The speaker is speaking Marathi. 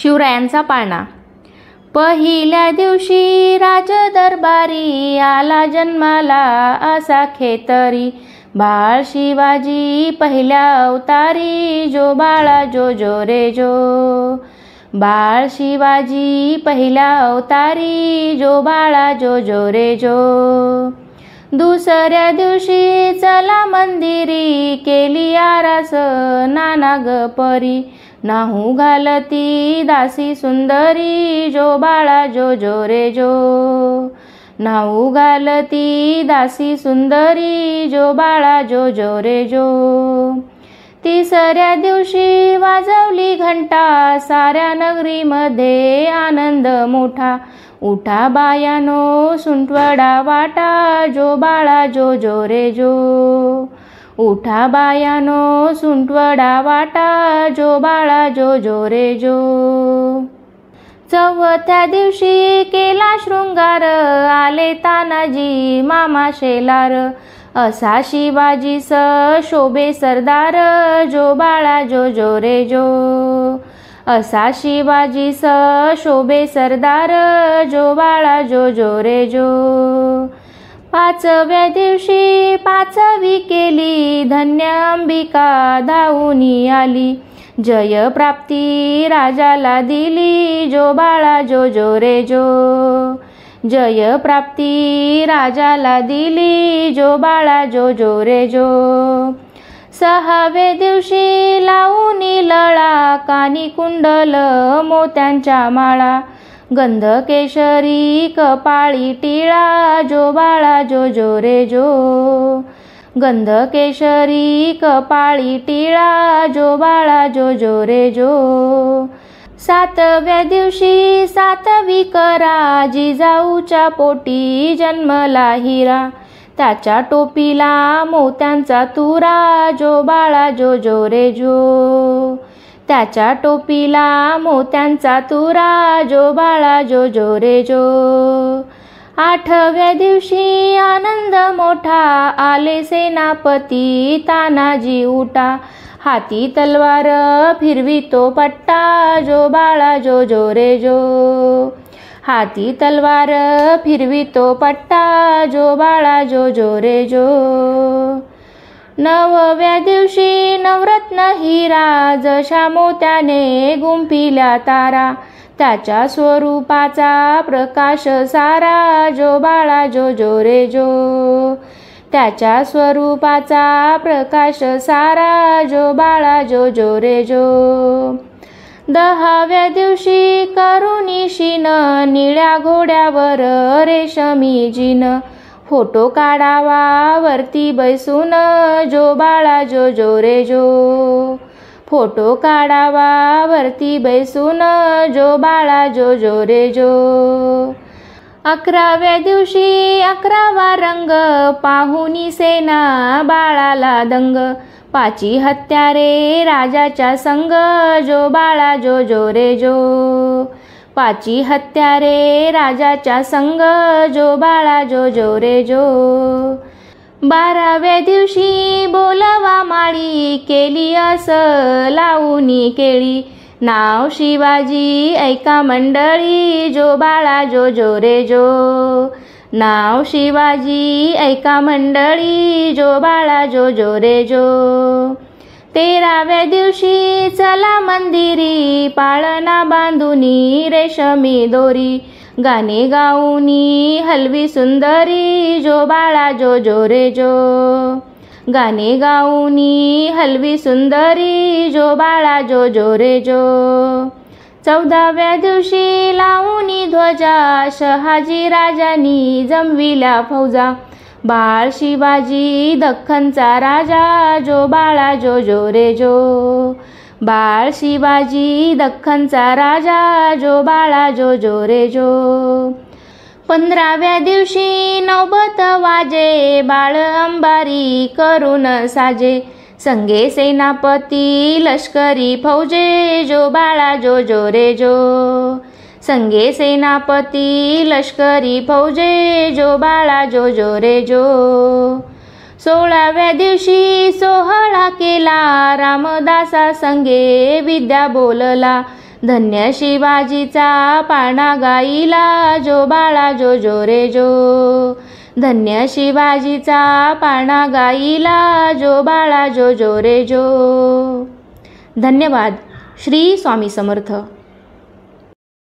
शिवरायांचा पाळणा. पहिल्या दिवशी राज दरबारी आला जन्माला असा खेतरी, बाळ शिवाजी पहिल्या अवतारी, जो बाळा जो जो रे जो. बाळ शिवाजी पहिल्या अवतारी, जो बाळा जो जो रे जो. दुसऱ्या दिवशी चला मंदिरी, केली आरास नाना ग परी, नाहू घालती दासी सुंदरी, जो बाळा जो जो रे जो. नाहू घालती दासी सुंदरी, जो बाळा जो जो रे जो. तिसऱ्या दिवशी वाजवली घंटा, साऱ्या नगरीमध्ये आनंद मोठा, उठा बायानो सुंटवडा वाटा, जो बाळा जो जो रे जो. उठा बायानो सुंटवडा वाटा, जो बाळा जो जो रे जो. चौथ्या दिवशी केला शृंगार, आले तानाजी मामा शेलार, असा शिवाजी शोभे सरदार, जो बाळा जो जो रे जो. असा शिवाजी शोभे सरदार, जो बाळा जो जो रे जो. पाचव्या दिवशी पाचवी केली, धन्य अंबिका धावूनी आली, जय प्राप्ती राजाला दिली, जो बाळा जो जो रे जो. जय प्राप्ती राजाला दिली, जो बाळा जो जो रे जो. सहावे दिवशी लावूनी लळा, कानी कुंडल मोत्यांच्या माळा, गंध केशरी कपाळी टिळा, जो बाळा जो जो रे जो. गंध केशरी कपाळी टिळा, जो बाळा जो जो रे जो. सातव्या दिवशी सातवी करा, जिजाऊच्या पोटी जन्मला हिरा, त्याच्या टोपीला मोत्यांचा तुरा, जो बाळा जो जो रे जो. त्याच्या टोपीला मोत्यांचा तुरा, जो बाळा जो जो रे जो. आठव्या दिवशी आनंद मोठा, आले सेनापती तानाजी उठा, हाती तलवार फिरवितो पट्टा, जो बाळा जो जो रे जो. हाती तलवार फिरवितो पट्टा, जो बाळा जो जो रे जो. नवव्या दिवशी नवरत्न हिरा, जशा मोत्याने गुंफिल्या तारा, त्याच्या स्वरूपाचा प्रकाश सारा, जो बाळा जो जो रे जो. त्याच्या स्वरूपाचा प्रकाश सारा, जो बाळा जो जो रे जो. दहाव्या दिवशी करुणी शीन, निळ्या घोड्यावर रेशमी जिन, फोटो काढावा वरती बैसून, जो बाळा जो जो रे जो. फोटो काढावा वरती बैसून, जो बाळा जो जो रे जो. अकराव्या दिवशी अकरावा रंग, पाहुनी सेना बाळाला दंग, पाची हत्यारे राजाच्या संग, जो बाळा जो जो रे जो. पाची हत्यारे राजाच्या संग, जो बाळा जो जो रे जो. बाराव्या दिवशी बोलवा माळी, केली अस लावूनी केळी, नाव शिवाजी ऐका मंडळी, जो बाळा जो जो रे जो. नाव शिवाजी ऐका मंडळी, जो बाळा जो जो रे जो. तेराव्या दिवशी चला मंदिरी, पाळणा बांधुनी रेशमी दोरी, गाणे गाऊनी हलवी सुंदरी, जो बाळा जो जो रे जो. गाणे गाऊनी हलवी सुंदरी, जो बाळा जो जो रे जो. 14व्या दिवशी लावूनी ध्वजा, शहाजी राजांनी जमविल्या फौजा, बाळ शिवाजी दख्खनचा राजा, जो बाळा जो जो रे जो. बाळ शिवाजी दख्खनचा राजा, जो बाळा जो जो रे जो. 15व्या दिवशी नौबत वाजे, बाळ अंबारी करून साजे, संगे सेनापती लष्करी फौजे, जो बाळा जो जो रे जो. संगे सेनापती लष्करी फौजे, जो बाळा जो जो रे जो. 16व्या दिवशी सोहळा केला, रामदासा संगे विद्या बोलला, धन्य शिवाजीचा पाळणा गाईला, जो बाळा जो जो रे जो. धन्य शिवाजीचा पाळणा गाईला, जो बाळा जो जो रे जो. धन्यवाद. श्री स्वामी समर्थ.